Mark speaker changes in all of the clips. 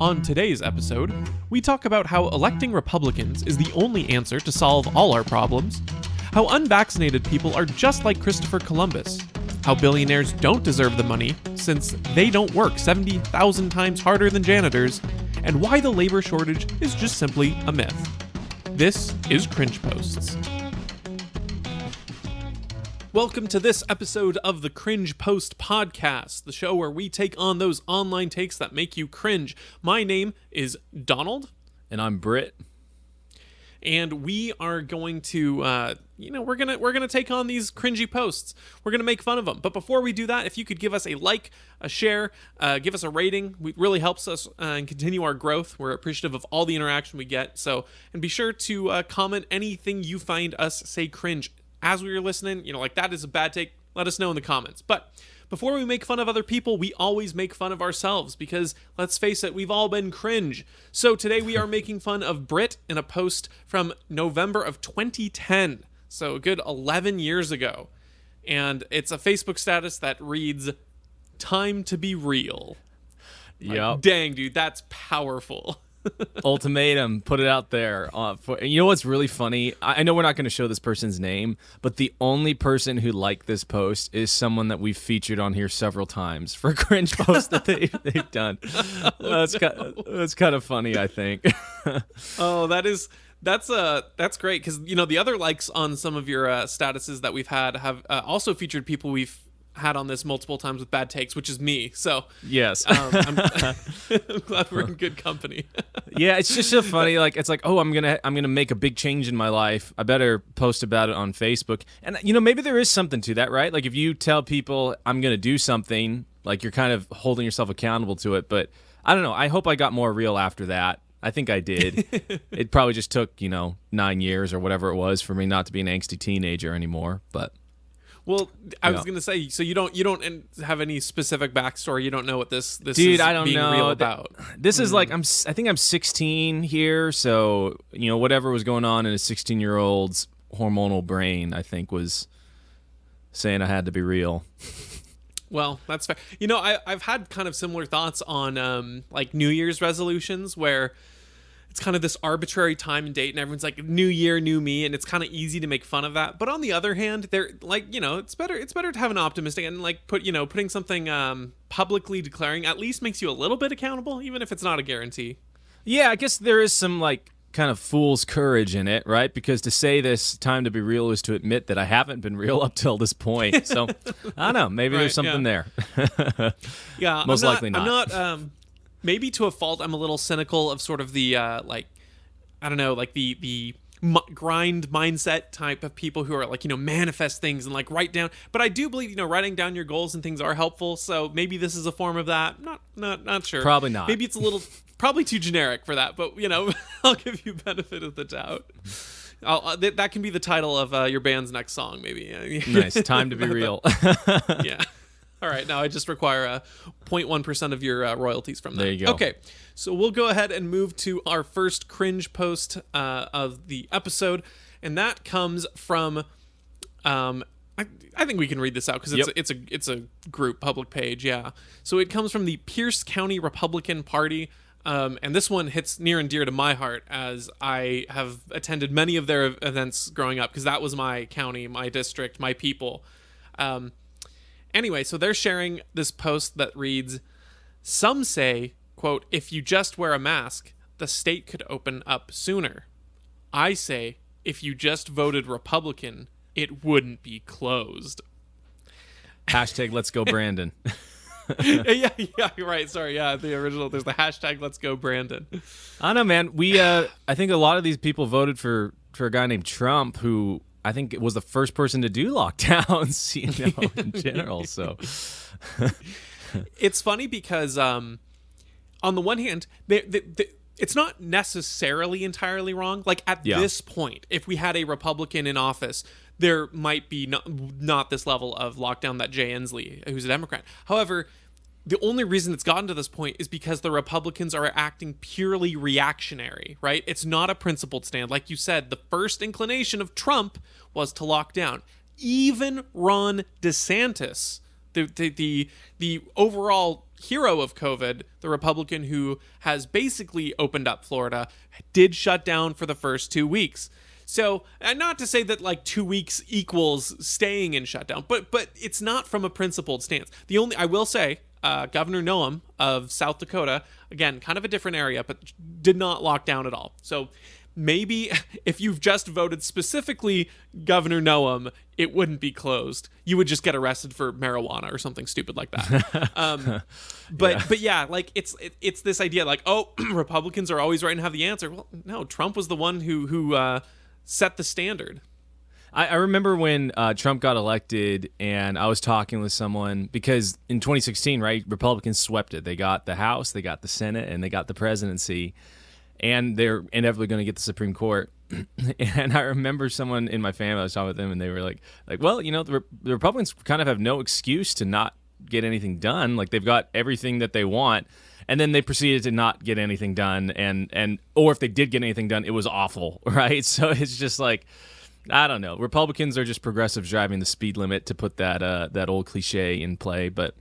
Speaker 1: On today's episode, we talk about how electing Republicans is the only answer to solve all our problems, how unvaccinated people are just like Christopher Columbus, how billionaires don't deserve the money since they don't work 70,000 times harder than janitors, and why the labor shortage is just simply a myth. This is Cringe Posts. Welcome to this episode of the Cringe Post podcast, the show where we take on those online takes that make you cringe. My name is Donald.
Speaker 2: And I'm Britt.
Speaker 1: And we are going to, we're gonna take on these cringy posts. We're gonna make fun of them. But before we do that, if you could give us a like, a share, give us a rating, it really helps us and continue our growth. We're appreciative of all the interaction we get. And be sure to comment anything you find us say cringe as we were listening. Like that is a bad take. Let us know in the comments. But before we make fun of other people, we always make fun of ourselves because, let's face it, we've all been cringe. So today we are making fun of Britt in a post from November of 2010. So a good 11 years ago. And it's a Facebook status that reads, "Time to be real."
Speaker 2: Yep.
Speaker 1: Dang, dude, that's powerful.
Speaker 2: Ultimatum, put it out there. You know what's really funny? I know we're not going to show this person's name, but the only person who liked this post is someone that we've featured on here several times for cringe posts that they've done. That's kind of funny, I think.
Speaker 1: Oh, that's great because the other likes on some of your statuses that we've had have also featured people we've had on this multiple times with bad takes, which is me. So
Speaker 2: yes,
Speaker 1: I'm glad we're in good company.
Speaker 2: Yeah, it's just so funny. Like it's like, oh, I'm gonna make a big change in my life. I better post about it on Facebook. And maybe there is something to that, right? Like if you tell people I'm gonna do something, like you're kind of holding yourself accountable to it. But I don't know. I hope I got more real after that. I think I did. It probably just took 9 years or whatever it was for me not to be an angsty teenager anymore. But
Speaker 1: well, I was gonna say, so you don't have any specific backstory. You don't know what this
Speaker 2: Dude,
Speaker 1: is
Speaker 2: I don't
Speaker 1: being
Speaker 2: know.
Speaker 1: real about.
Speaker 2: This is like I think I'm 16 here, so whatever was going on in a 16-year-old's hormonal brain, I think was saying I had to be real.
Speaker 1: Well, that's fair. I've had kind of similar thoughts on like New Year's resolutions where it's kind of this arbitrary time and date and everyone's like, new year, new me, and it's kind of easy to make fun of that. But on the other hand, they're like, it's better to have an optimistic and like putting something publicly declaring at least makes you a little bit accountable, even if it's not a guarantee.
Speaker 2: Yeah, I guess there is some like kind of fool's courage in it, right? Because to say this time to be real is to admit that I haven't been real up till this point. So I don't know, maybe there's something there.
Speaker 1: Yeah,
Speaker 2: most likely not.
Speaker 1: I'm not. Maybe to a fault, I'm a little cynical of sort of the, the grind mindset type of people who are like, manifest things and like write down. But I do believe, writing down your goals and things are helpful. So maybe this is a form of that. Not sure.
Speaker 2: Probably not.
Speaker 1: Maybe it's a little, probably too generic for that. But, I'll give you benefit of the doubt. That can be the title of your band's next song, maybe.
Speaker 2: Nice. Time to be real.
Speaker 1: Yeah. All right, now I just require 0.1% of your royalties from that.
Speaker 2: There you go.
Speaker 1: Okay, so we'll go ahead and move to our first cringe post of the episode, and that comes from, I think we can read this out because it's a group public page, yeah. So it comes from the Pierce County Republican Party, and this one hits near and dear to my heart as I have attended many of their events growing up because that was my county, my district, my people. Anyway, so they're sharing this post that reads, "Some say, quote, if you just wear a mask, the state could open up sooner. I say, if you just voted Republican, it wouldn't be closed."
Speaker 2: Hashtag Let's Go Brandon.
Speaker 1: yeah, right. Sorry, yeah, the original. There's the hashtag Let's Go Brandon.
Speaker 2: I don't know, man. I think a lot of these people voted for a guy named Trump who I think it was the first person to do lockdowns, in general. So
Speaker 1: it's funny because on the one hand, it's not necessarily entirely wrong. Like at this point, if we had a Republican in office, there might be not this level of lockdown that Jay Inslee, who's a Democrat. However, the only reason it's gotten to this point is because the Republicans are acting purely reactionary, right? It's not a principled stand. Like you said, the first inclination of Trump was to lock down. Even Ron DeSantis, the overall hero of COVID, the Republican who has basically opened up Florida, did shut down for the first 2 weeks. So, and not to say that like 2 weeks equals staying in shutdown, but it's not from a principled stance. I will say, Governor Noem of South Dakota, again, kind of a different area, but did not lock down at all. So maybe if you've just voted specifically Governor Noem, it wouldn't be closed. You would just get arrested for marijuana or something stupid like that. But yeah, like it's this idea like, oh, Republicans are always right and have the answer. Well, no, Trump was the one who set the standard.
Speaker 2: I remember when Trump got elected, and I was talking with someone because in 2016, right, Republicans swept it. They got the House, they got the Senate, and they got the presidency, and they're inevitably going to get the Supreme Court. And I remember someone in my family, I was talking with them, and they were like, well, you know, the Republicans kind of have no excuse to not get anything done. Like, they've got everything that they want. And then they proceeded to not get anything done, and or if they did get anything done, it was awful, right? So it's just like, I don't know. Republicans are just progressives driving the speed limit, to put that old cliche in play. But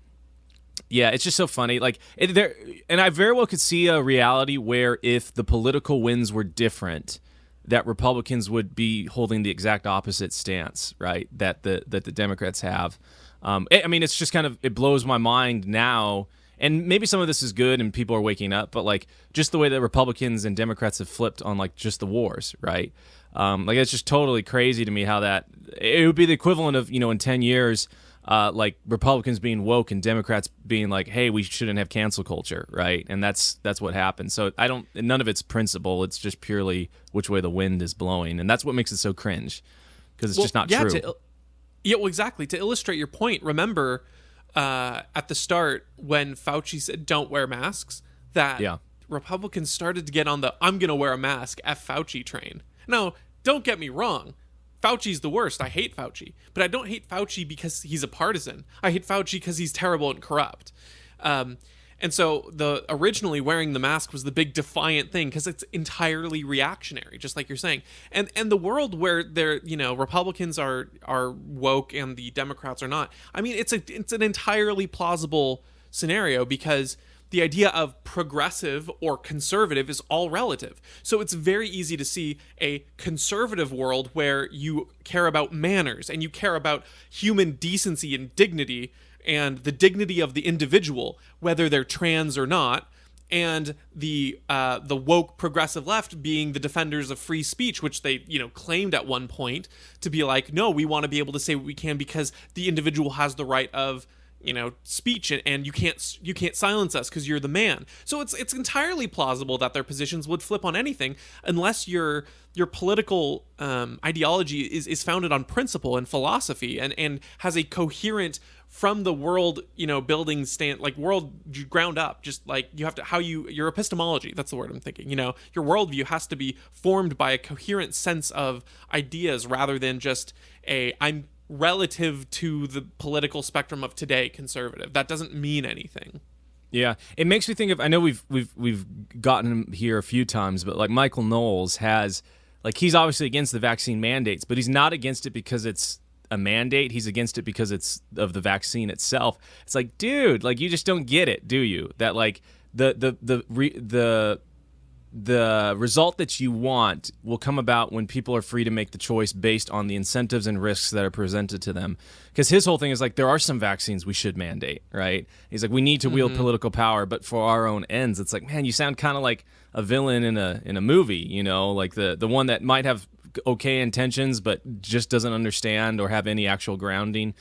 Speaker 2: yeah, it's just so funny. Like and I very well could see a reality where if the political winds were different, that Republicans would be holding the exact opposite stance, right? That the Democrats have. I mean, it's just kind of, it blows my mind now. And maybe some of this is good and people are waking up, but like just the way that Republicans and Democrats have flipped on like just the wars, right? Like it's just totally crazy to me how that it would be the equivalent of, you know, in 10 years, like Republicans being woke and Democrats being like, hey, we shouldn't have cancel culture, right? And that's what happened. So none of it's principle. It's just purely which way the wind is blowing, and that's what makes it so cringe, because it's just not true.
Speaker 1: Well, exactly. To illustrate your point, remember at the start when Fauci said don't wear masks, that Republicans started to get on the I'm going to wear a mask F Fauci train. Now, don't get me wrong. Fauci's the worst. I hate Fauci. But I don't hate Fauci because he's a partisan. I hate Fauci because he's terrible and corrupt. And so originally wearing the mask was the big defiant thing because it's entirely reactionary, just like you're saying. And the world where Republicans are woke and the Democrats are not. I mean, it's an entirely plausible scenario because the idea of progressive or conservative is all relative. So it's very easy to see a conservative world where you care about manners and you care about human decency and dignity and the dignity of the individual, whether they're trans or not, and the woke progressive left being the defenders of free speech, which they claimed at one point to be like, no, we want to be able to say what we can because the individual has the right of speech, and you can't silence us because you're the man. So it's entirely plausible that their positions would flip on anything unless your political ideology is founded on principle and philosophy and has a coherent from the world building stand, like world ground up, just like you have to your epistemology, that's the word I'm thinking, your worldview has to be formed by a coherent sense of ideas rather than just I'm relative to the political spectrum of today conservative. That doesn't mean anything.
Speaker 2: Yeah, it makes me think of, I know we've gotten him here a few times, but like Michael Knowles has, like, he's obviously against the vaccine mandates, but he's not against it because it's a mandate. He's against it because it's of the vaccine itself. It's like, dude, like, you just don't get it, do you? That like the result that you want will come about when people are free to make the choice based on the incentives and risks that are presented to them. Because his whole thing is like, there are some vaccines we should mandate, right? He's like, we need to wield political power, but for our own ends. It's like, man, you sound kind of like a villain in a movie, like the one that might have okay intentions but just doesn't understand or have any actual grounding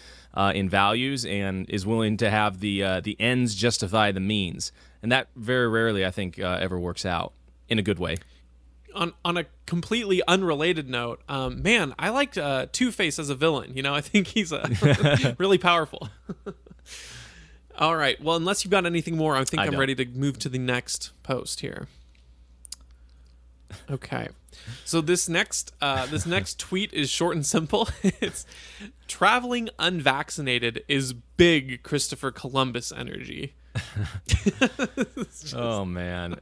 Speaker 2: in values and is willing to have the ends justify the means. And that very rarely, I think, ever works out in a good way.
Speaker 1: On a completely unrelated note, man, I liked Two-Face as a villain. I think he's really powerful. All right. Well, unless you've got anything more, I'm ready to move to the next post here. Okay. So this next tweet is short and simple. It's traveling unvaccinated is big Christopher Columbus energy.
Speaker 2: Oh, man.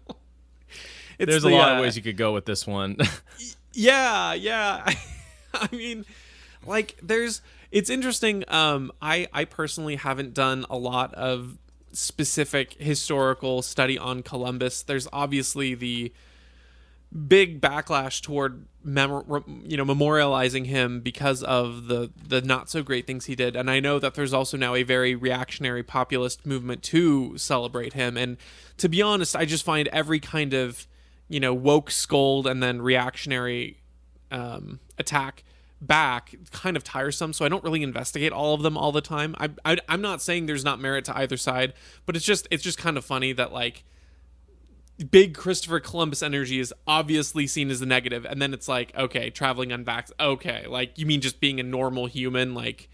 Speaker 2: There's a lot of ways you could go with this one.
Speaker 1: Yeah. I mean, like, it's interesting. I personally haven't done a lot of specific historical study on Columbus. There's obviously the big backlash toward memorializing him because of the not so great things he did, and I know that there's also now a very reactionary populist movement to celebrate him. And to be honest, I just find every kind of woke scold and then reactionary attack back kind of tiresome, so I don't really investigate all of them all the time. I'm not saying there's not merit to either side, but it's just kind of funny that like big Christopher Columbus energy is obviously seen as a negative, and then it's like, okay, traveling unvaccinated, okay, like you mean just being a normal human, like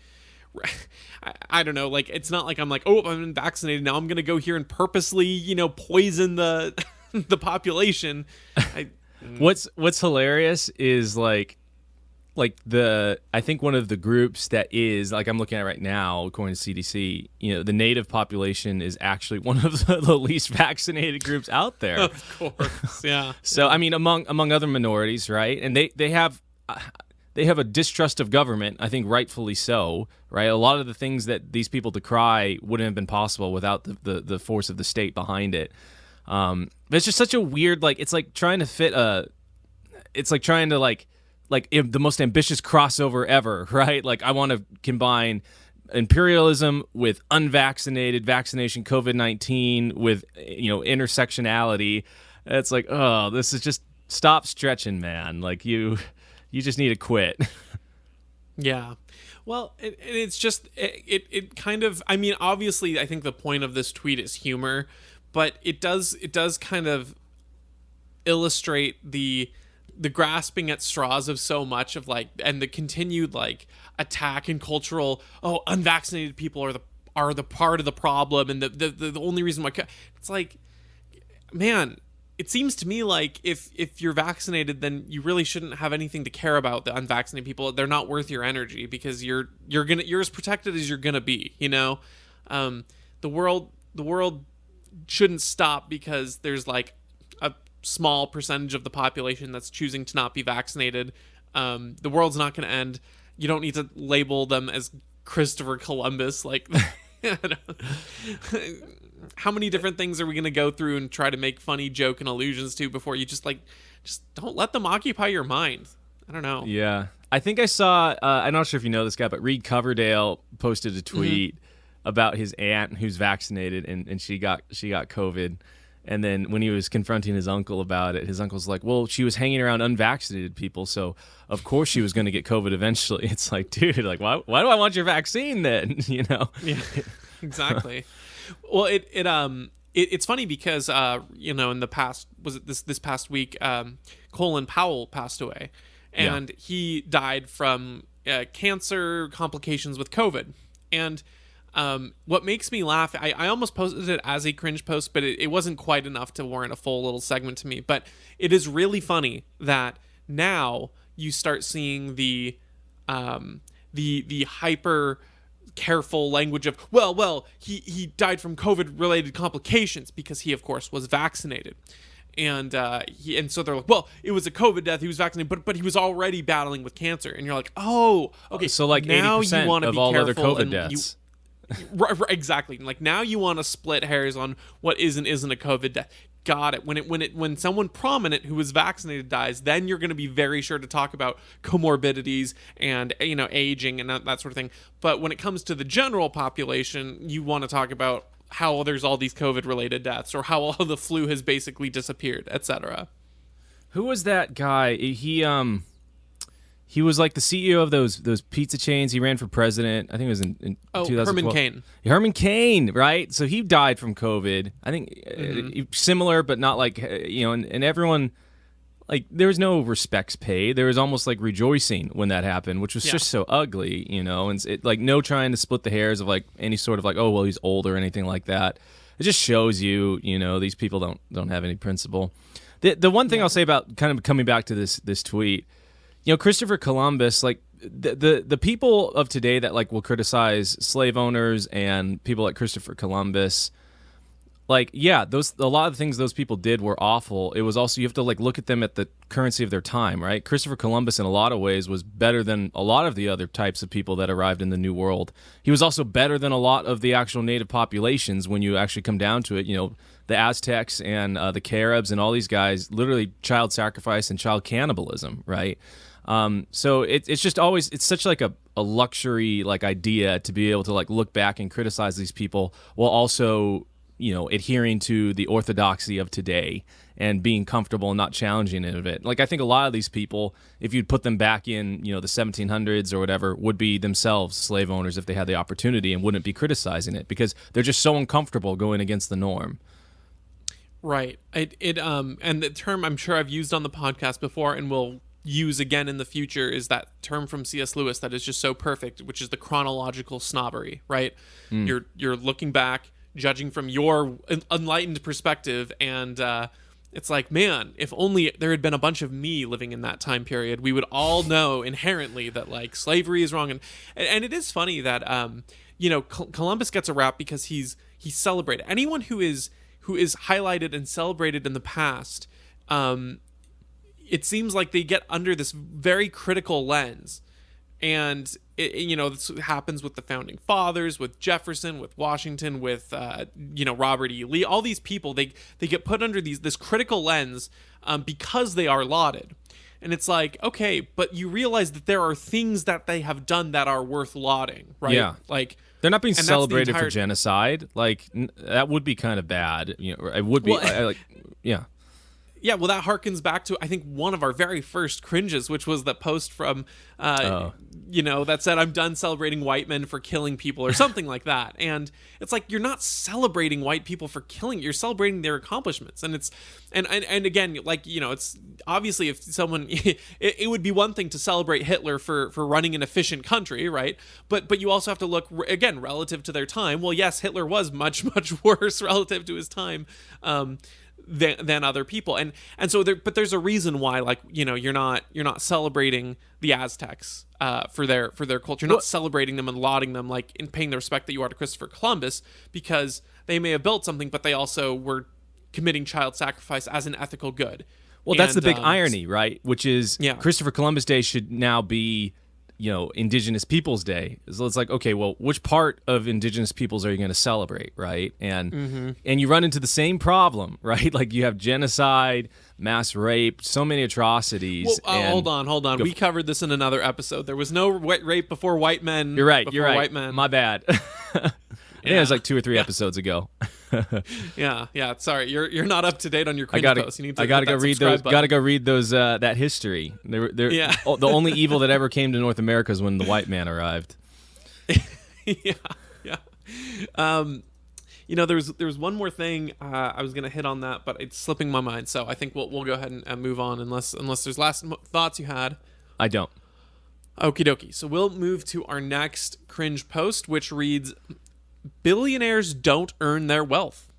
Speaker 1: I don't know, like it's not like I'm like, oh, I'm unvaccinated now, I'm gonna go here and purposely poison the population.
Speaker 2: What's hilarious is like I think one of the groups that is, like I'm looking at right now, according to CDC, the native population is actually one of the least vaccinated groups out there.
Speaker 1: Of course, yeah.
Speaker 2: So, I mean, among other minorities, right? And they have a distrust of government, I think rightfully so, right? A lot of the things that these people decry wouldn't have been possible without the force of the state behind it. But it's just such a weird, like, it's like trying to fit the most ambitious crossover ever, right? Like I want to combine imperialism with unvaccinated vaccination, COVID-19 with intersectionality. It's like, oh, this is just stop stretching, man. Like you just need to quit.
Speaker 1: Yeah. Well, it's just it kind of, I mean, obviously I think the point of this tweet is humor, but it does kind of illustrate the grasping at straws of so much of like, and the continued like attack and cultural, oh, unvaccinated people are the part of the problem, and the only reason why it's like, man, it seems to me like if you're vaccinated, then you really shouldn't have anything to care about the unvaccinated people. They're not worth your energy because you're as protected as you're gonna be. The world shouldn't stop because there's like a small percentage of the population that's choosing to not be vaccinated. The world's not going to end. You don't need to label them as Christopher Columbus. Like, how many different things are we going to go through and try to make funny joke and allusions to before you just don't let them occupy your mind? I don't know.
Speaker 2: Yeah. I think I saw, I'm not sure if you know this guy, but Reed Coverdale posted a tweet about his aunt who's vaccinated and she got COVID. And then when he was confronting his uncle about it, his uncle's like, well, she was hanging around unvaccinated people, so of course she was going to get COVID eventually. It's like, dude, like, why do I want your vaccine then?
Speaker 1: Yeah, exactly. Well, it's funny because, in the past, was it this past week, Colin Powell passed away, and he died from cancer complications with COVID. And what makes me laugh, I almost posted it as a cringe post, but it wasn't quite enough to warrant a full little segment to me. But it is really funny that now you start seeing the hyper careful language of, well, he died from COVID related complications because he of course was vaccinated. And so they're like, well, it was a COVID death. He was vaccinated, but he was already battling with cancer. And you're like, oh, okay.
Speaker 2: So like
Speaker 1: now
Speaker 2: 80%
Speaker 1: you want to
Speaker 2: of
Speaker 1: be
Speaker 2: all other
Speaker 1: careful
Speaker 2: COVID deaths.
Speaker 1: Right, exactly. Like now you want to split hairs on what is and isn't a COVID death. Got it. When someone prominent who was vaccinated dies, then you're going to be very sure to talk about comorbidities and aging and that sort of thing. But when it comes to the general population, you want to talk about how there's all these COVID related deaths or how all the flu has basically disappeared, etc.
Speaker 2: Who was that guy? He was like the CEO of those pizza chains. He ran for president. I think it was in 2012.
Speaker 1: Herman Cain.
Speaker 2: Herman Cain, right? So he died from COVID. I think similar, but not like, and everyone, like, there was no respects paid. There was almost like rejoicing when that happened, which was just so ugly, and it, like, no trying to split the hairs of like any sort of like, oh, well, he's old or anything like that. It just shows you, these people don't have any principle. The one thing I'll say about kind of coming back to this tweet, Christopher Columbus, like the people of today that like will criticize slave owners and people like Christopher Columbus like, yeah, a lot of the things those people did were awful. It was also, you have to like look at them at the currency of their time, right? Christopher Columbus in a lot of ways was better than a lot of the other types of people that arrived in the New World. He was also better than a lot of the actual native populations when you actually come down to it. You know, the Aztecs and the Caribs and all these guys, literally child sacrifice and child cannibalism, right? So it's just always, it's such like a luxury like idea to be able to like look back and criticize these people while also, you know, adhering to the orthodoxy of today and being comfortable and not challenging any of it. Like, I think a lot of these people, if you'd put them back in, you know, the 1700s or whatever, would be themselves slave owners if they had the opportunity and wouldn't be criticizing it because they're just so uncomfortable going against the norm.
Speaker 1: Right. And the term I'm sure I've used on the podcast before and will use again in the future is that term from C.S. Lewis that is just so perfect, which is the chronological snobbery, right? You're looking back, judging from your enlightened perspective, and it's like, man, if only there had been a bunch of me living in that time period, we would all know inherently that like slavery is wrong. And it is funny that you know, Columbus gets a rap because he's celebrated. Anyone who is highlighted and celebrated in the past, it seems like they get under this very critical lens. And, you know, this happens with the founding fathers, with Jefferson, with Washington, with, you know, Robert E. Lee. All these people, they get put under this critical lens because they are lauded. And it's like, okay, but you realize that there are things that they have done that are worth lauding, right?
Speaker 2: Yeah.
Speaker 1: Like,
Speaker 2: they're not being celebrated for genocide. Like, that would be kind of bad. You know, it would be, like, yeah.
Speaker 1: Yeah, well, that harkens back to, I think, one of our very first cringes, which was the post from, you know, that said, I'm done celebrating white men for killing people or something like that. And it's like, you're not celebrating white people for killing, you're celebrating their accomplishments. And it's, and again, like, you know, it's obviously if someone, it would be one thing to celebrate Hitler for running an efficient country, right? But you also have to look, again, relative to their time. Well, yes, Hitler was much, much worse relative to his time. Than other people, and so but there's a reason why, like, you know, you're not celebrating the Aztecs for their culture. You're not celebrating them and lauding them like in paying the respect that you are to Christopher Columbus, because they may have built something, but they also were committing child sacrifice as an ethical good.
Speaker 2: Well, that's the big irony, right? Which is, Christopher Columbus Day should now be, you know, Indigenous Peoples Day. So it's like, okay, well, which part of Indigenous peoples are you going to celebrate, right? And and you run into the same problem, right? Like, you have genocide, mass rape, so many atrocities.
Speaker 1: Well, hold on. We covered this in another episode. There was no rape before white men.
Speaker 2: You're right.
Speaker 1: White men.
Speaker 2: My bad. I think it was like 2 or 3 epiapsodes ago.
Speaker 1: Yeah. Sorry, you're not up to date on your cringe posts. You need to.
Speaker 2: I gotta go read those. Gotta go read those. That history. They're the only evil that ever came to North America is when the white man arrived.
Speaker 1: Yeah. You know, there was one more thing I was gonna hit on that, but it's slipping my mind. So I think we'll go ahead and move on, unless there's last thoughts you had.
Speaker 2: I don't.
Speaker 1: Okie dokie. So we'll move to our next cringe post, which reads, "Billionaires don't earn their wealth.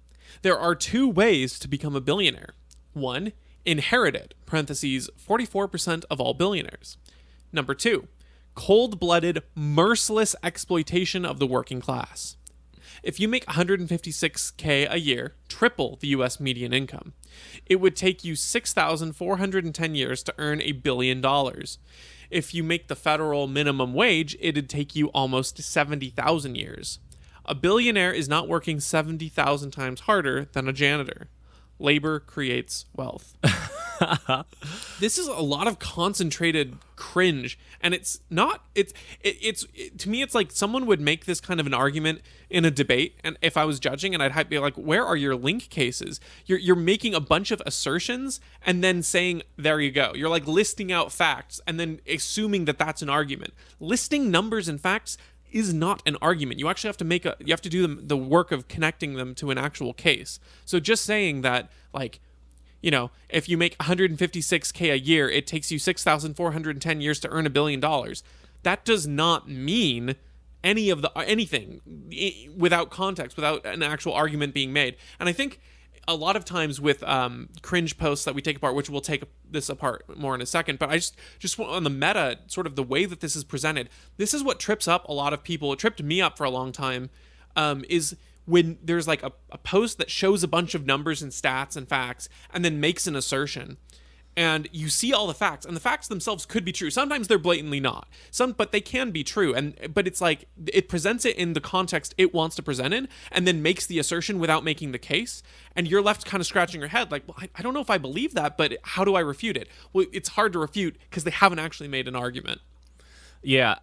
Speaker 1: There are 2 ways to become a billionaire. 1, inherited, parentheses, 44% of all billionaires. Number 2, cold-blooded, merciless exploitation of the working class. If you make $156K a year, triple the U.S. median income, it would take you 6,410 years to earn $1 billion. If you make the federal minimum wage, it'd take you almost 70,000 years. A billionaire is not working 70,000 times harder than a janitor. Labor creates wealth." This is a lot of concentrated cringe, and it's not. It's to me, it's like someone would make this kind of an argument in a debate, and if I was judging, and I'd be like, "Where are your link cases? You're making a bunch of assertions and then saying, there you go." You're like listing out facts and then assuming that that's an argument. Listing numbers and facts is not an argument. You actually have to you have to do the work of connecting them to an actual case. So just saying that, like, you know, if you make $156K a year, it takes you 6,410 years to earn $1 billion. That does not mean anything without context, without an actual argument being made. And I think a lot of times with cringe posts that we take apart, which we'll take this apart more in a second, but I just on the meta, sort of the way that this is presented, this is what trips up a lot of people. It tripped me up for a long time, is when there's like a post that shows a bunch of numbers and stats and facts and then makes an assertion, and you see all the facts, and the facts themselves could be true. Sometimes they're blatantly not. But they can be true. But it's like it presents it in the context it wants to present in, and then makes the assertion without making the case. And you're left kind of scratching your head, like, well, I don't know if I believe that, but how do I refute it? Well, it's hard to refute because they haven't actually made an argument.
Speaker 2: Yeah,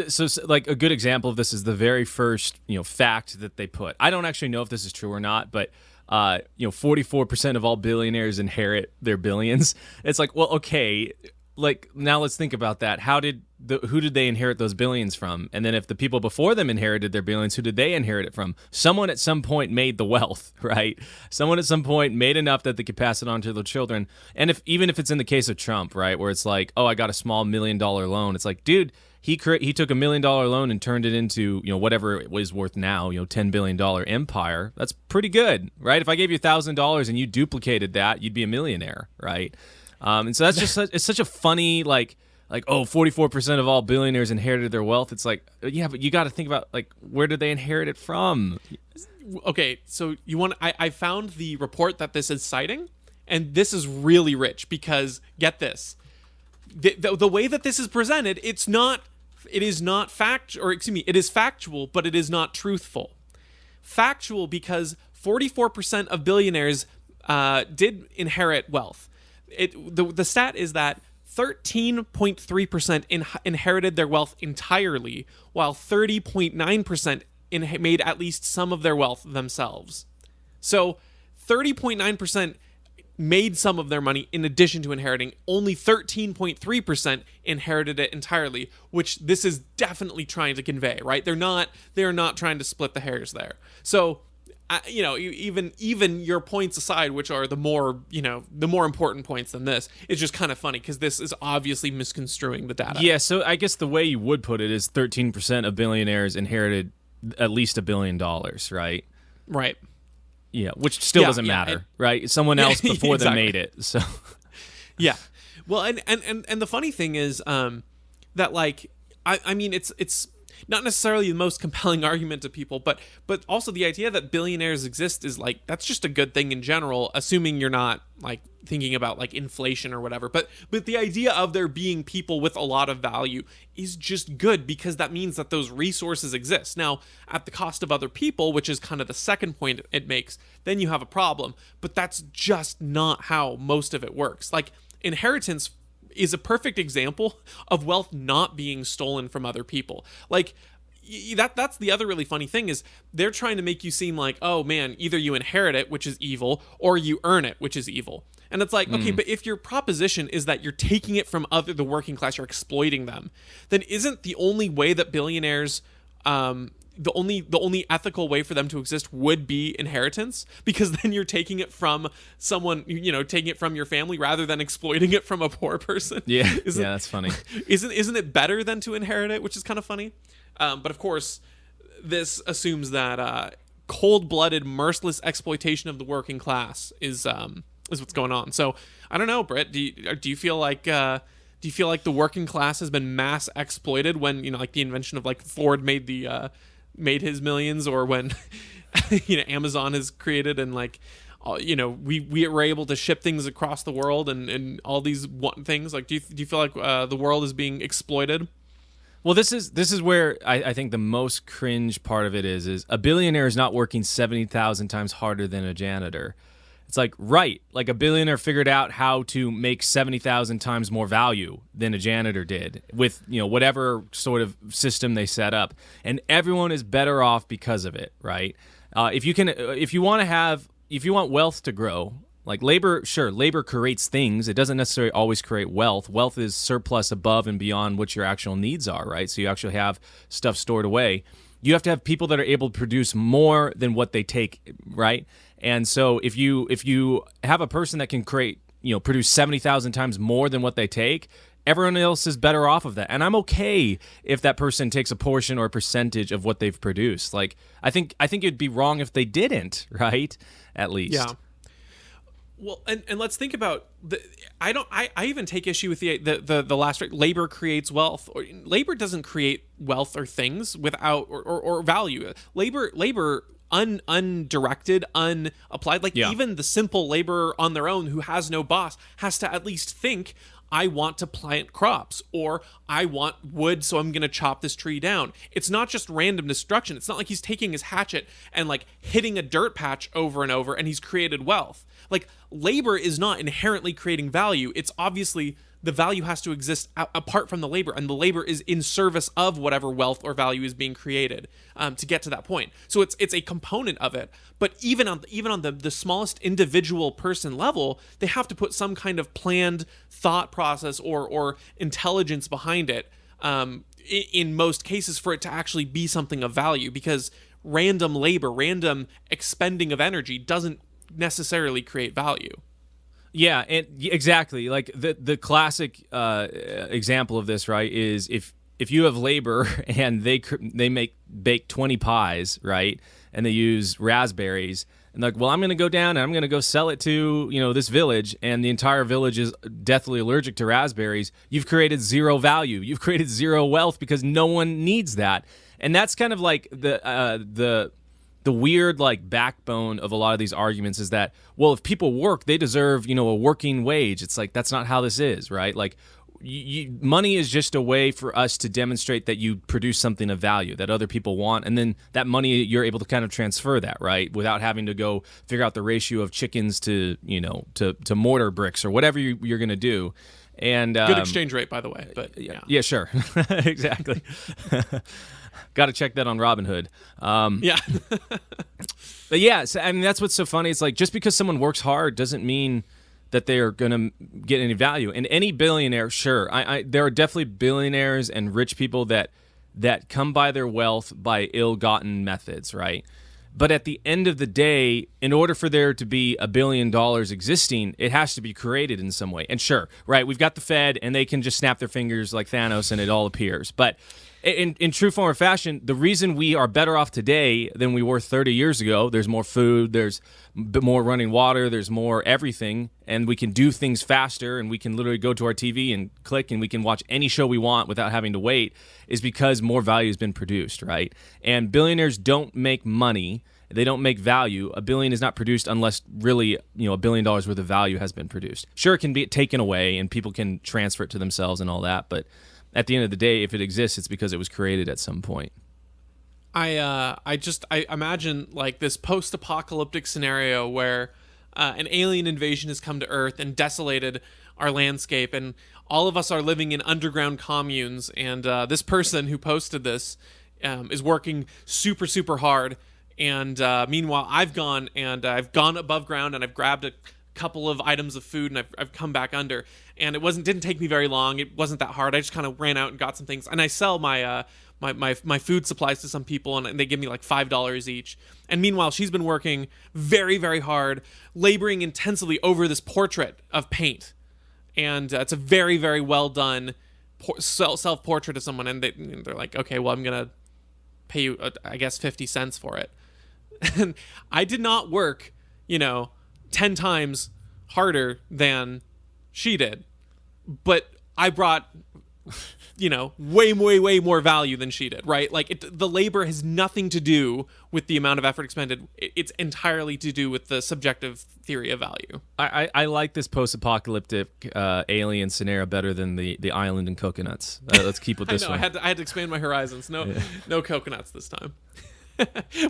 Speaker 2: so like a good example of this is the very first fact that they put. I don't actually know if this is true or not, but 44% of all billionaires inherit their billions. It's like, well, okay, like now let's think about that. Who did they inherit those billions from? And then if the people before them inherited their billions, who did they inherit it from? Someone at some point made the wealth, right? Someone at some point made enough that they could pass it on to their children. And even if it's in the case of Trump, right, where it's like, oh, I got a small $1 million loan. It's like, dude, he took $1 million loan and turned it into whatever it was worth now, $10 billion empire. That's pretty good, right? If I gave you $1,000 and you duplicated that, you'd be a millionaire, right? And so that's just it's such a funny like 44% of all billionaires inherited their wealth. It's like, yeah, but you got to think about like where did they inherit it from?
Speaker 1: Okay, so I found the report that this is citing, and this is really rich because get this, the way that this is presented, it is factual, but it is not truthful. Factual because 44% of billionaires did inherit wealth. The stat is that 13.3% inherited their wealth entirely, while 30.9% made at least some of their wealth themselves. So 30.9% made some of their money in addition to inheriting. Only 13.3% inherited it entirely, which this is definitely trying to convey, right? They're not trying to split the hairs there. So even your points aside, which are the more important points than this, it's just kind of funny because this is obviously misconstruing the data.
Speaker 2: Yeah, so I guess the way you would put it is 13% of billionaires inherited at least $1 billion, right?
Speaker 1: Right.
Speaker 2: Yeah, which still doesn't matter, right? Someone else before
Speaker 1: exactly.
Speaker 2: them made it. So
Speaker 1: yeah. Well, and the funny thing is that like I mean it's not necessarily the most compelling argument to people, but also the idea that billionaires exist is like that's just a good thing in general, assuming you're not like thinking about like inflation or whatever. But the idea of there being people with a lot of value is just good because that means that those resources exist. Now, at the cost of other people, which is kind of the second point it makes, then you have a problem. But that's just not how most of it works. Like inheritance is a perfect example of wealth not being stolen from other people. Like that's the other really funny thing is they're trying to make you seem like, oh man, either you inherit it, which is evil, or you earn it, which is evil. And it's like, okay, but if your proposition is that you're taking it from the working class, you're exploiting them, then isn't the only way that billionaires the only ethical way for them to exist would be inheritance, because then you're taking it from someone, taking it from your family rather than exploiting it from a poor person.
Speaker 2: Yeah, that's funny.
Speaker 1: Isn't it better than to inherit it, which is kind of funny? But of course, this assumes that cold-blooded, merciless exploitation of the working class is what's going on. So I don't know, Britt. Do you feel like the working class has been mass exploited when like the invention of like Ford made his millions, or when Amazon is created and like we were able to ship things across the world and all these things? Like do you feel like the world is being exploited?
Speaker 2: Well, this is where I think the most cringe part of it is a billionaire is not working 70,000 times harder than a janitor. It's like, right, like a billionaire figured out how to make 70,000 times more value than a janitor did with, whatever sort of system they set up. And everyone is better off because of it, right? If you want wealth to grow, like labor creates things. It doesn't necessarily always create wealth. Wealth is surplus above and beyond what your actual needs are, right? So you actually have stuff stored away. You have to have people that are able to produce more than what they take, right? And so if you have a person that can produce 70,000 times more than what they take, everyone else is better off of that. And I'm okay if that person takes a portion or a percentage of what they've produced. Like I think it'd be wrong if they didn't, right? At least.
Speaker 1: Yeah. Well, and let's think about I even take issue with the last right. Labor creates wealth. Labor doesn't create wealth or things without or value. Labor undirected, unapplied. Like even the simple laborer on their own who has no boss has to at least think, I want to plant crops, or I want wood, so I'm going to chop this tree down. It's not just random destruction. It's not like he's taking his hatchet and like hitting a dirt patch over and over and he's created wealth. Like, labor is not inherently creating value. It's obviously the value has to exist apart from the labor, and the labor is in service of whatever wealth or value is being created to get to that point. So it's a component of it. But even on the smallest individual person level, they have to put some kind of planned thought process or intelligence behind it. In most cases, for it to actually be something of value, because random labor, random expending of energy doesn't necessarily create value.
Speaker 2: Yeah, and exactly. Like the classic example of this, right, is if you have labor and they bake 20 pies, right, and they use raspberries, and like, well, I'm going to go down and I'm going to go sell it to, this village, and the entire village is deathly allergic to raspberries. You've created zero value. You've created zero wealth because no one needs that. And that's kind of like the weird like backbone of a lot of these arguments is that, well, if people work, they deserve, a working wage. It's like, that's not how this is, right? Like, money is just a way for us to demonstrate that you produce something of value that other people want, and then that money you're able to kind of transfer that, right, without having to go figure out the ratio of chickens to to mortar bricks or whatever you're going to do. And
Speaker 1: good exchange rate, by the way. But
Speaker 2: yeah, sure, exactly. Got to check that on Robinhood.
Speaker 1: Yeah.
Speaker 2: But yeah, so, I mean, that's what's so funny. It's like, just because someone works hard doesn't mean that they are going to get any value. And any billionaire, sure, there are definitely billionaires and rich people that come by their wealth by ill-gotten methods, right? But at the end of the day, in order for there to be $1 billion existing, it has to be created in some way. And sure, right, we've got the Fed, and they can just snap their fingers like Thanos, and it all appears. But in true form or fashion, the reason we are better off today than we were 30 years ago, there's more food, there's more running water, there's more everything, and we can do things faster, and we can literally go to our TV and click, and we can watch any show we want without having to wait, is because more value has been produced, right? And billionaires don't make money. They don't make value. $1 billion is not produced unless really, $1 billion worth of value has been produced. Sure, it can be taken away, and people can transfer it to themselves and all that, but at the end of the day, if it exists, it's because it was created at some point.
Speaker 1: I imagine like this post-apocalyptic scenario where an alien invasion has come to Earth and desolated our landscape, and all of us are living in underground communes, and this person who posted this is working super, super hard, and meanwhile I've gone above ground, and I've grabbed a couple of items of food, and I've come back under, and didn't take me very long. It wasn't that hard. I just kind of ran out and got some things, and I sell my my food supplies to some people, and they give me like $5 each. And meanwhile, she's been working very, very hard, laboring intensely over this portrait of paint, and it's a very, very well done self-portrait of someone, and they're like, okay, well, I'm gonna pay you I guess 50 cents for it. And I did not work 10 times harder than she did, but I brought way more value than she did, right? Like, the labor has nothing to do with the amount of effort expended. It's entirely to do with the subjective theory of value.
Speaker 2: I like this post-apocalyptic alien scenario better than the island and coconuts. Let's keep with this one.
Speaker 1: I had to expand my horizons. No coconuts this time.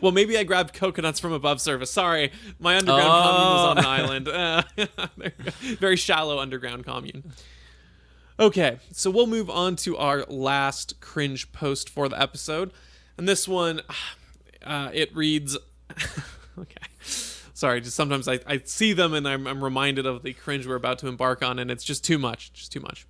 Speaker 1: Well, maybe I grabbed coconuts from above surface. Sorry, my underground commune was on an island. Very shallow underground commune. Okay, so we'll move on to our last cringe post for the episode. And this one, it reads... okay. Sorry, just sometimes I see them and I'm reminded of the cringe we're about to embark on, and it's just too much. Just too much.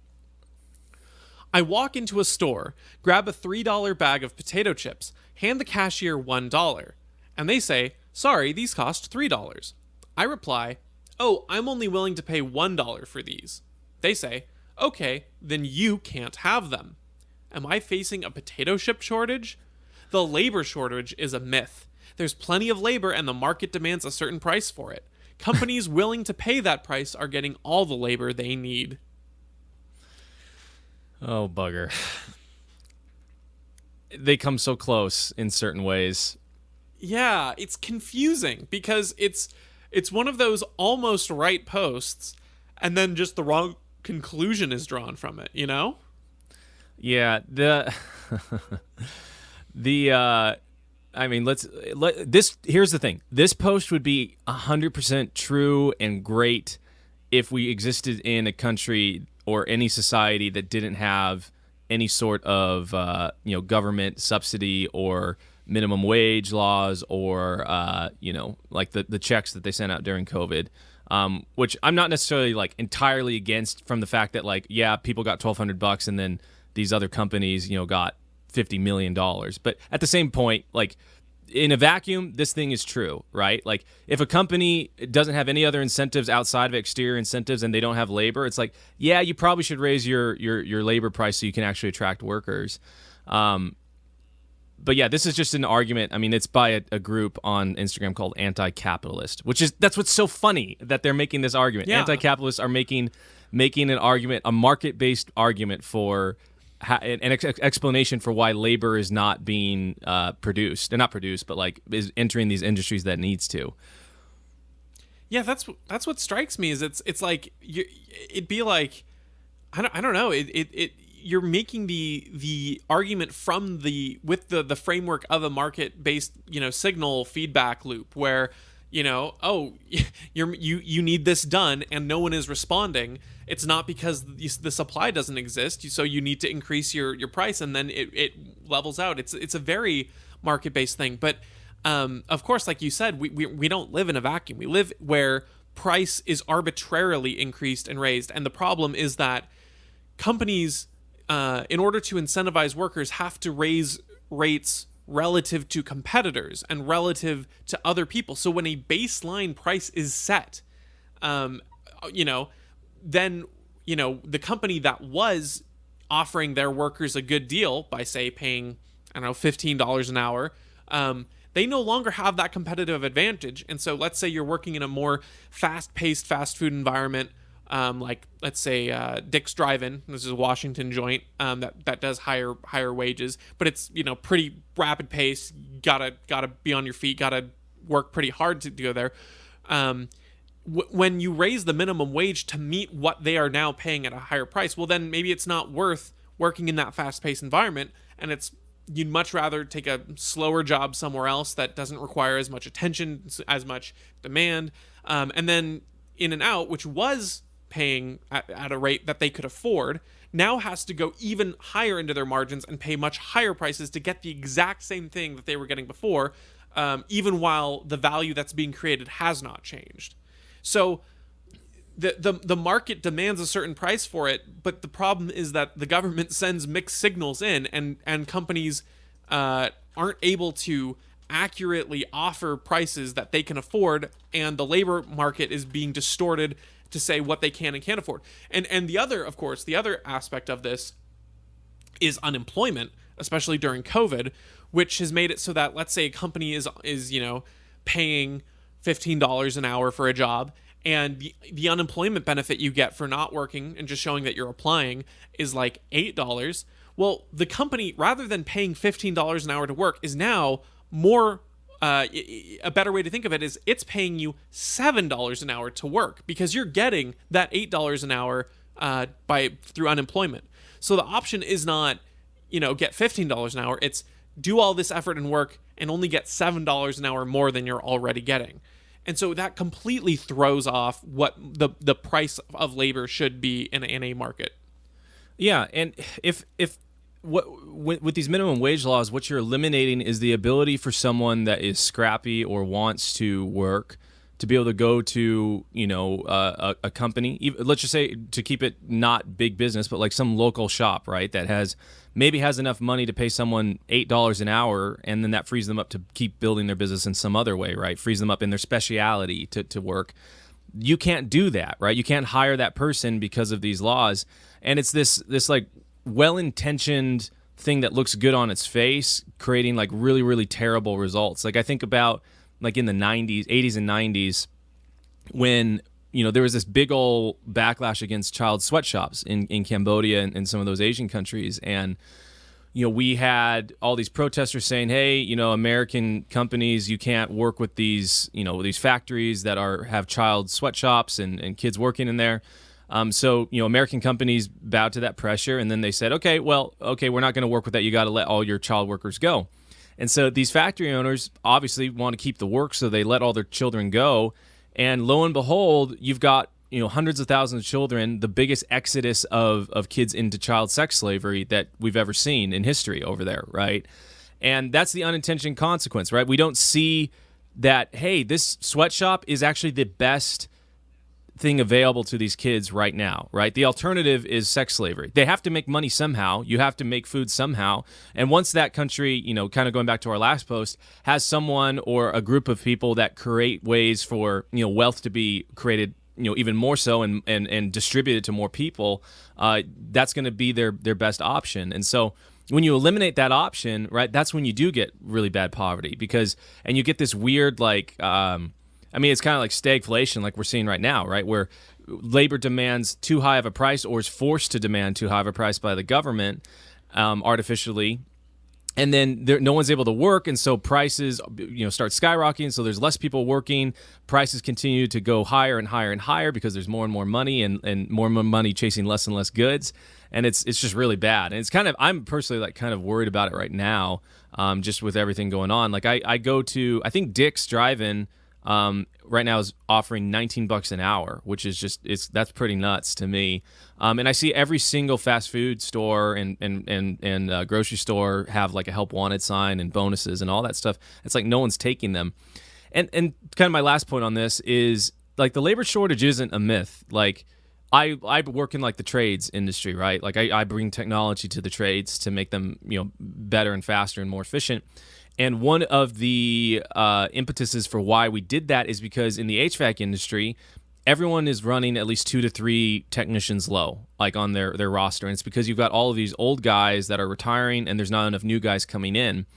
Speaker 1: I walk into a store, grab a $3 bag of potato chips, hand the cashier $1, and they say, sorry, these cost $3. I reply, oh, I'm only willing to pay $1 for these. They say, okay, then you can't have them. Am I facing a potato chip shortage? The labor shortage is a myth. There's plenty of labor and the market demands a certain price for it. companies willing to pay that price are getting all the labor they need.
Speaker 2: Oh, bugger. They come so close in certain ways.
Speaker 1: Yeah, it's confusing because it's one of those almost right posts, and then just the wrong conclusion is drawn from it, you know?
Speaker 2: Yeah, I mean, here's the thing. This post would be 100% true and great if we existed in a country or any society that didn't have any sort of government subsidy or minimum wage laws or like the checks that they sent out during COVID, which I'm not necessarily like entirely against, from the fact that, like, yeah, people got $1,200 and then these other companies got $50 million. But at the same point, like, in a vacuum, this thing is true, right? Like, if a company doesn't have any other incentives outside of exterior incentives and they don't have labor, it's like, yeah, you probably should raise your labor price so you can actually attract workers. But yeah, this is just an argument. I mean, it's by a group on Instagram called Anti-Capitalist, that's what's so funny, that they're making this argument.
Speaker 1: Yeah.
Speaker 2: Anti-capitalists are making an argument, a market-based argument for an explanation for why labor is not being produced, and not produced, but like is entering these industries that needs to.
Speaker 1: Yeah, that's what strikes me, is it's like it'd be like, I don't know, you're making the argument from with the framework of a market-based signal feedback loop, where oh, you need this done and no one is responding. It's not because the supply doesn't exist, so you need to increase your price, and then it levels out. It's a very market-based thing. But of course, like you said, we don't live in a vacuum. We live where price is arbitrarily increased and raised, and the problem is that companies, in order to incentivize workers, have to raise rates relative to competitors and relative to other people. So when a baseline price is set, then the company that was offering their workers a good deal by, say, paying, I don't know, $15 an hour, they no longer have that competitive advantage. And so let's say you're working in a more fast-paced fast food environment, like, let's say, Dick's Drive-In. This is a Washington joint that does higher wages, but it's pretty rapid pace. Gotta be on your feet. Gotta work pretty hard to go there. When you raise the minimum wage to meet what they are now paying at a higher price, well, then maybe it's not worth working in that fast-paced environment, and you'd much rather take a slower job somewhere else that doesn't require as much attention, as much demand, and then In-N-Out, which was paying at a rate that they could afford, now has to go even higher into their margins and pay much higher prices to get the exact same thing that they were getting before, even while the value that's being created has not changed. So the market demands a certain price for it, but the problem is that the government sends mixed signals in, and companies aren't able to accurately offer prices that they can afford, and the labor market is being distorted to say what they can and can't afford. And the other aspect of this is unemployment, especially during COVID, which has made it so that, let's say, a company is paying $15 an hour for a job, and the unemployment benefit you get for not working and just showing that you're applying is like $8. Well, the company, rather than paying $15 an hour to work, is now more, a better way to think of it is it's paying you $7 an hour to work, because you're getting that $8 an hour through unemployment. So the option is not, get $15 an hour. It's do all this effort and work and only get $7 an hour more than you're already getting. And so that completely throws off what the price of labor should be in a market.
Speaker 2: Yeah, and if with these minimum wage laws, what you're eliminating is the ability for someone that is scrappy or wants to work to be able to go to a company. Let's just say, to keep it not big business, but like some local shop, right? That has enough money to pay someone $8 an hour, and then that frees them up to keep building their business in some other way, right? Frees them up in their speciality to work. You can't do that, right? You can't hire that person because of these laws. And it's this like well-intentioned thing that looks good on its face, creating like really, really terrible results. Like, I think about like in the 80s and 90s, when there was this big old backlash against child sweatshops in Cambodia and some of those Asian countries, and we had all these protesters saying, hey, American companies, you can't work with these factories that have child sweatshops and kids working in there. So American companies bowed to that pressure, and then they said, okay, we're not going to work with that. You got to let all your child workers go. And so these factory owners obviously want to keep the work, so they let all their children go. And lo and behold, you've got hundreds of thousands of children, the biggest exodus of kids into child sex slavery that we've ever seen in history over there, right? And that's the unintended consequence, right? We don't see that, hey, this sweatshop is actually the best thing available to these kids right now, right? The alternative is sex slavery. They have to make money somehow. You have to make food somehow. And once that country, kind of going back to our last post, has someone or a group of people that create ways for, wealth to be created, even more so and distributed to more people, that's going to be their best option. And so when you eliminate that option, right, that's when you do get really bad poverty and you get this weird, it's kind of like stagflation like we're seeing right now, right, where labor demands too high of a price or is forced to demand too high of a price by the government artificially. And then no one's able to work, and so prices, start skyrocketing. So there's less people working. Prices continue to go higher and higher and higher because there's more and more money and more and more money chasing less and less goods, and it's just really bad. And it's I'm personally kind of worried about it right now, just with everything going on. Like I think Dick's Drive-In right now is offering $19 an hour, which is that's pretty nuts to me. And I see every single fast food store and grocery store have like a help wanted sign and bonuses and all that stuff. It's like no one's taking them. And kind of my last point on this is like the labor shortage isn't a myth. Like I work in like the trades industry, right? Like I bring technology to the trades to make them, better and faster and more efficient. And one of the impetuses for why we did that is because in the HVAC industry, everyone is running at least 2 to 3 technicians low, like on their roster. And it's because you've got all of these old guys that are retiring and there's not enough new guys coming in.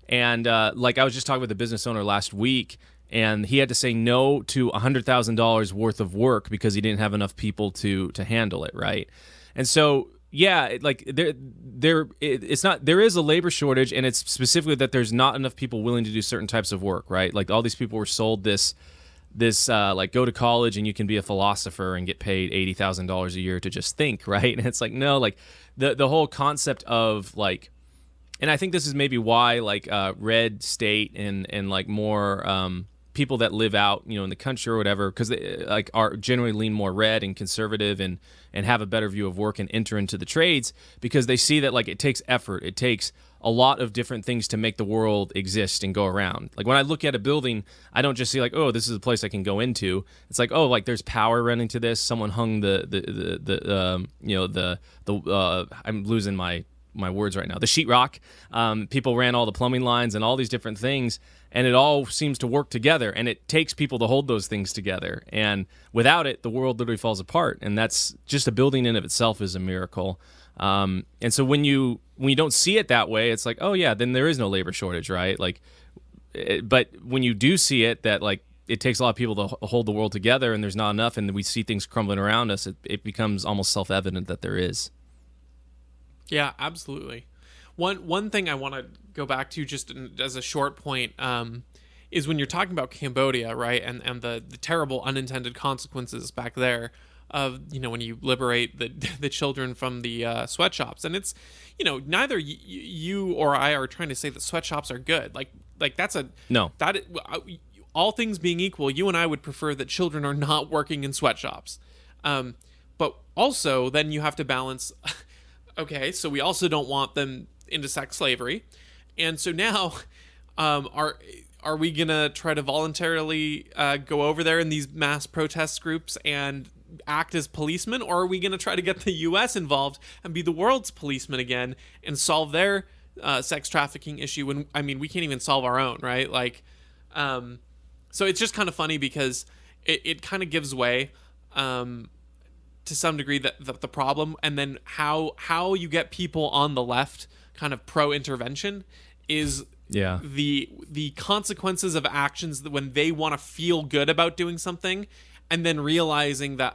Speaker 2: And like I was just talking with a business owner last week, and he had to say no to $100,000 worth of work because he didn't have enough people to handle it, right? And so yeah, like there is a labor shortage, and it's specifically that there's not enough people willing to do certain types of work, right? Like all these people were sold this like go to college and you can be a philosopher and get paid $80,000 a year to just think, right? And it's like no, like the whole concept of like, and I think this is maybe why like red state and like more people that live out, in the country or whatever, because they like are generally lean more red and conservative and have a better view of work and enter into the trades because they see that like it takes effort, it takes a lot of different things to make the world exist and go around. Like when I look at a building, I don't just see like, oh, this is a place I can go into. It's like, oh, like there's power running to this. Someone hung I'm losing my words right now. The sheetrock. People ran all the plumbing lines and all these different things. And it all seems to work together, and it takes people to hold those things together. And without it, the world literally falls apart. And that's just a building in of itself is a miracle. And so when you don't see it that way, it's like, oh yeah, then there is no labor shortage, right? Like, but when you do see it, that like it takes a lot of people to hold the world together, and there's not enough, and we see things crumbling around us, it becomes almost self-evident that there is.
Speaker 1: Yeah, absolutely. One thing I want to go back to just as a short point is when you're talking about Cambodia, right, and the terrible unintended consequences back there of when you liberate the children from the sweatshops, and it's neither you or I are trying to say that sweatshops are good. Like that's a
Speaker 2: no.
Speaker 1: That all things being equal, you and I would prefer that children are not working in sweatshops, but also then you have to balance. Okay, so we also don't want them into sex slavery, and so now are we gonna try to voluntarily go over there in these mass protest groups and act as policemen, or are we gonna try to get the U.S. involved and be the world's policemen again and solve their sex trafficking issue when we can't even solve our own, right? Like so it's just kind of funny because it kind of gives way to some degree the problem, and then how you get people on the left kind of pro-intervention is the consequences of actions that when they want to feel good about doing something and then realizing that,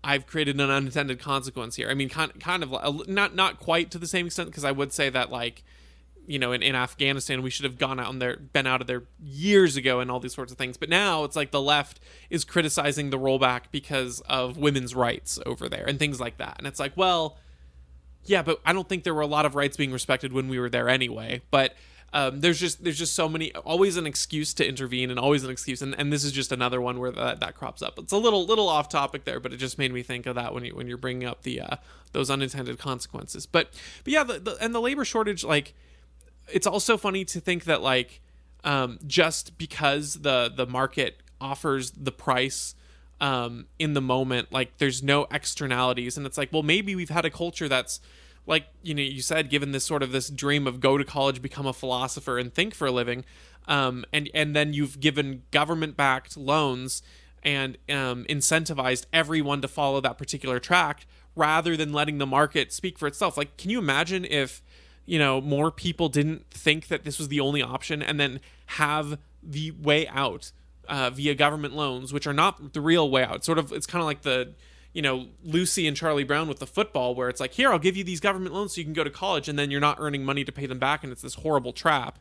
Speaker 1: I've created an unintended consequence here. I mean, kind of not quite to the same extent, because I would say that, like, you know, in Afghanistan, we should have been out of there years ago and all these sorts of things. But now it's like the left is criticizing the rollback because of women's rights over there and things like that. And it's like, well, yeah, but I don't think there were a lot of rights being respected when we were there anyway. But there's just so many, always an excuse to intervene, and always an excuse. And this is just another one where that crops up. It's a little off topic there, but it just made me think of that when you're bringing up the those unintended consequences. But yeah, the labor shortage, like, it's also funny to think that, like, just because the market offers the price in the moment, like, there's no externalities. And it's like, well, maybe we've had a culture that's, like, you know, you said, given this dream of go to college, become a philosopher, and think for a living, and then you've given government-backed loans and incentivized everyone to follow that particular track rather than letting the market speak for itself. Like, can you imagine if, you know, more people didn't think that this was the only option, and then have the way out via government loans, which are not the real way out? It's kind of like the, you know, Lucy and Charlie Brown with the football, where it's like, here, I'll give you these government loans so you can go to college, and then you're not earning money to pay them back, and it's this horrible trap.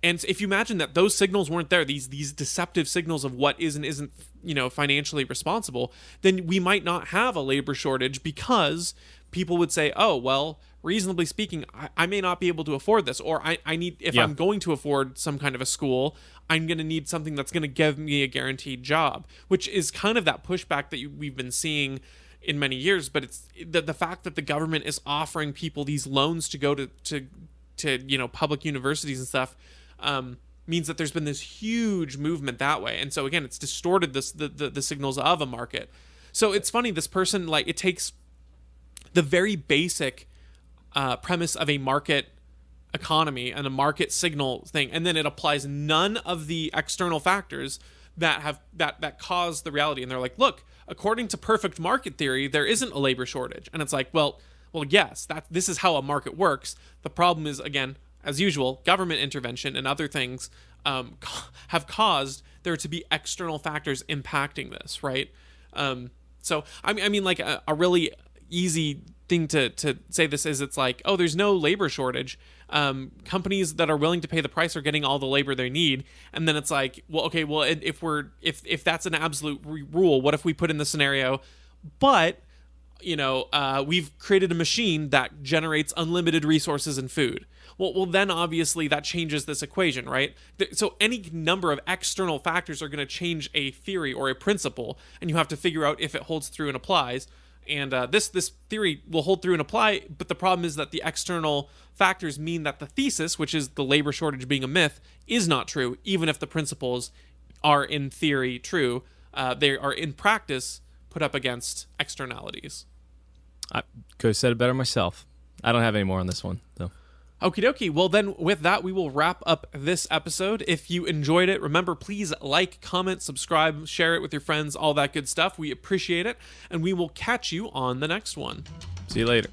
Speaker 1: And if you imagine that those signals weren't there, these deceptive signals of what is and isn't, you know, financially responsible, then we might not have a labor shortage, because people would say, oh, well, reasonably speaking, I may not be able to afford this, or I need, if I'm going to afford some kind of a school, I'm going to need something that's going to give me a guaranteed job, which is kind of that pushback that we've been seeing in many years. But it's the fact that the government is offering people these loans to go to you know, public universities and stuff, means that there's been this huge movement that way. And so again, it's distorted the signals of a market. So it's funny, this person, like, it takes the very basic premise of a market economy and a market signal thing, and then it applies none of the external factors that have that cause the reality. And they're like, look, according to perfect market theory, there isn't a labor shortage. And it's like, well, yes, this is how a market works. The problem is, again, as usual, government intervention and other things have caused there to be external factors impacting this, right? So I mean, like, a really easy thing to say this is, it's like, oh, there's no labor shortage. Companies that are willing to pay the price are getting all the labor they need. And then it's like, well, okay, well, if that's an absolute rule, what if we put in the scenario, but, you know, we've created a machine that generates unlimited resources and food? Well, then obviously that changes this equation, right? So any number of external factors are going to change a theory or a principle, and you have to figure out if it holds through and applies. And this theory will hold through and apply, but the problem is that the external factors mean that the thesis, which is the labor shortage being a myth, is not true, even if the principles are in theory true. They are in practice put up against externalities.
Speaker 2: I could have said it better myself. I don't have any more on this one, though.
Speaker 1: Okie dokie. Well, then with that, we will wrap up this episode. If you enjoyed it, remember, please like, comment, subscribe, share it with your friends, all that good stuff. We appreciate it, and we will catch you on the next one.
Speaker 2: See you later.